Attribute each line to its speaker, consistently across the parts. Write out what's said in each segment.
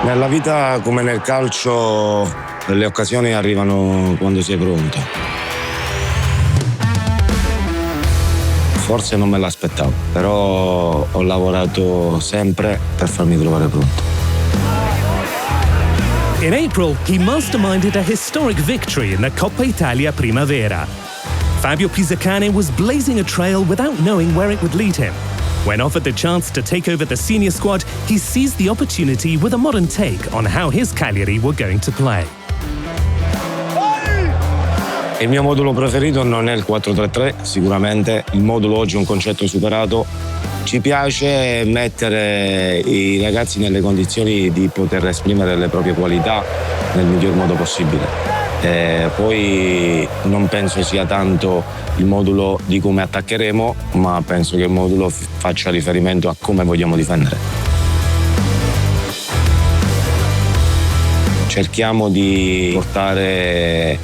Speaker 1: Nella vita come nel calcio le occasioni arrivano quando sei pronto. Forse non me l'aspettavo, però ho lavorato sempre per farmi trovare pronto.
Speaker 2: In April, he masterminded a historic victory in the Coppa Italia Primavera. Fabio Pisacane was blazing a trail without knowing where it would lead him. When offered the chance to take over the senior squad, he seized the opportunity with a modern take on how his Cagliari were going to play.
Speaker 1: Il mio modulo preferito non è il 4-3-3, sicuramente. Il modulo oggi è un concetto superato. Ci piace mettere i ragazzi nelle condizioni di poter esprimere le proprie qualità nel miglior modo possibile. Poi non penso sia tanto il modulo di come attaccheremo, ma penso che il modulo faccia riferimento a come vogliamo difendere. Cerchiamo di portare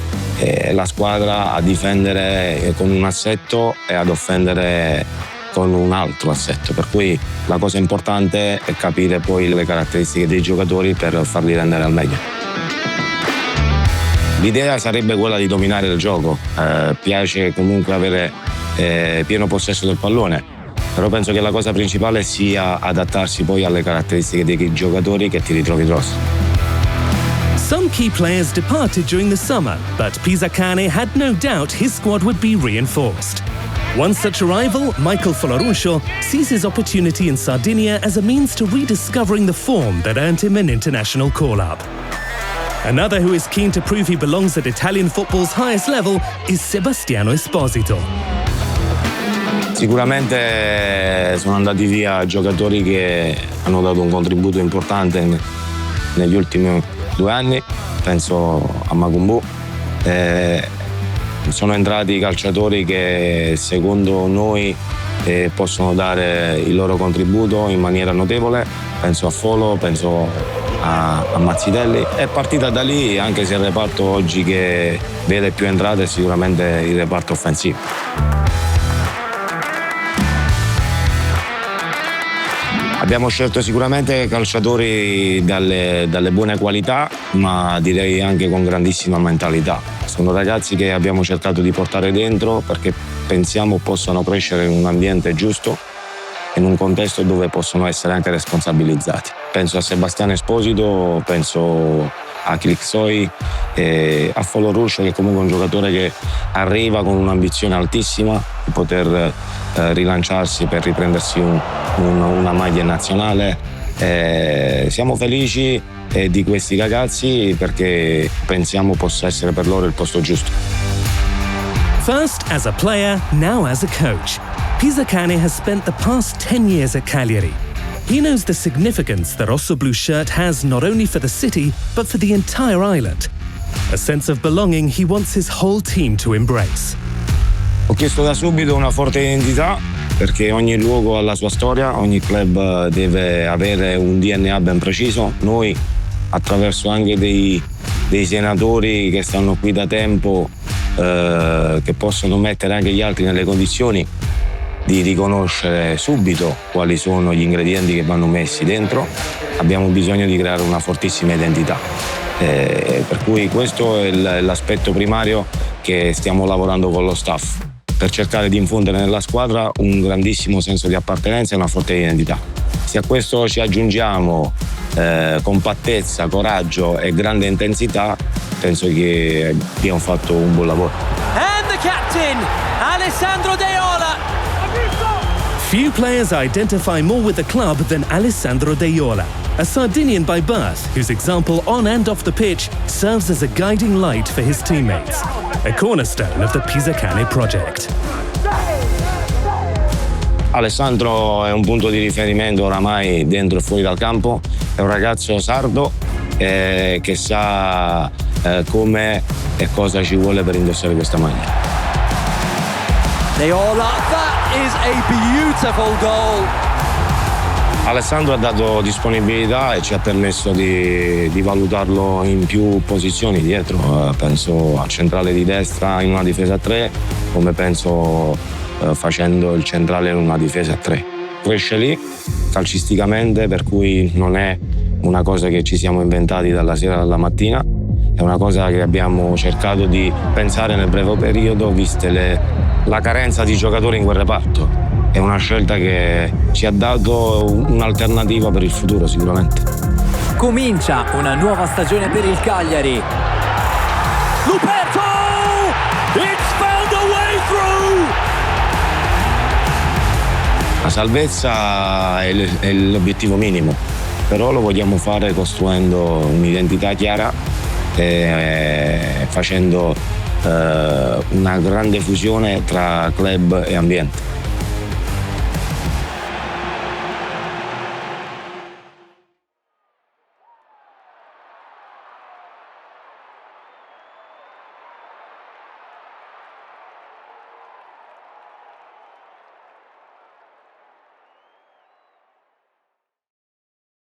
Speaker 1: la squadra a difendere con un assetto e ad offendere con un altro assetto, per cui la cosa importante è capire poi le caratteristiche dei giocatori per farli rendere al meglio. L'idea sarebbe quella di dominare il gioco, piace comunque avere pieno possesso del pallone, però penso che la cosa principale sia adattarsi poi alle caratteristiche dei giocatori che ti ritrovi addosso.
Speaker 2: Some key players departed during the summer, but Pisacane had no doubt his squad would be reinforced. One such arrival, Michael Folarunscio, sees his opportunity in Sardinia as a means to rediscovering the form that earned him an international call-up. Another who is keen to prove he belongs at Italian football's highest level is Sebastiano Esposito.
Speaker 1: Sicuramente sono andati via giocatori che hanno dato un contributo importante negli ultimi 2 anni, penso a Magumbu. Sono entrati calciatori che secondo noi possono dare il loro contributo in maniera notevole, penso a Folo, penso a Mazzitelli. È partita da lì, anche se il reparto oggi che vede più entrate è sicuramente il reparto offensivo. Abbiamo scelto sicuramente calciatori dalle buone qualità, ma direi anche con grandissima mentalità. Sono ragazzi che abbiamo cercato di portare dentro perché pensiamo possano crescere in un ambiente giusto, in un contesto dove possono essere anche responsabilizzati. Penso a Sebastiano Esposito, penso a Clixoi e a Folorunscio, che è comunque un giocatore che arriva con un'ambizione altissima di poter rilanciarsi per riprendersi una maglia nazionale. Siamo felici di questi ragazzi perché pensiamo possa essere per loro il posto giusto.
Speaker 2: First as a player, now as a coach, Pisacane has spent the past 10 years at Cagliari. He knows the significance the Rossoblù shirt has not only for the city, but for the entire island. A sense of belonging he wants his whole team to embrace.
Speaker 1: Ho chiesto da subito una forte identità, perché ogni luogo ha la sua storia, ogni club deve avere un DNA ben preciso. Noi, attraverso anche dei senatori che stanno qui da tempo, che possono mettere anche gli altri nelle condizioni di riconoscere subito quali sono gli ingredienti che vanno messi dentro, abbiamo bisogno di creare una fortissima identità. Per cui questo è l'aspetto primario che stiamo lavorando con lo staff, per cercare di infondere nella squadra un grandissimo senso di appartenenza e una forte identità. Se a questo ci aggiungiamo compattezza, coraggio e grande intensità, penso che abbiamo fatto un buon lavoro.
Speaker 3: And the captain, Alessandro Deiola.
Speaker 2: Few players identify more with the club than Alessandro Deiola, a Sardinian by birth whose example on and off the pitch serves as a guiding light for his teammates, a cornerstone of the Pisacane project.
Speaker 1: Alessandro è un punto di riferimento oramai dentro e fuori dal campo, è un ragazzo sardo che sa come e cosa ci vuole per indossare questa maglia.
Speaker 3: Deiola, that is a beautiful goal.
Speaker 1: Alessandro ha dato disponibilità e ci ha permesso di valutarlo in più posizioni dietro, penso al centrale di destra in una difesa a 3, come penso facendo il centrale in una difesa a 3. Cresce lì calcisticamente, per cui non è una cosa che ci siamo inventati dalla sera alla mattina, è una cosa che abbiamo cercato di pensare nel breve periodo, viste la carenza di giocatori in quel reparto. È una scelta che ci ha dato un'alternativa per il futuro sicuramente.
Speaker 3: Comincia una nuova stagione per il Cagliari. Luperto! It's found a way through!
Speaker 1: La salvezza è l'obiettivo minimo, però lo vogliamo fare costruendo un'identità chiara e facendo una grande fusione tra club e ambiente.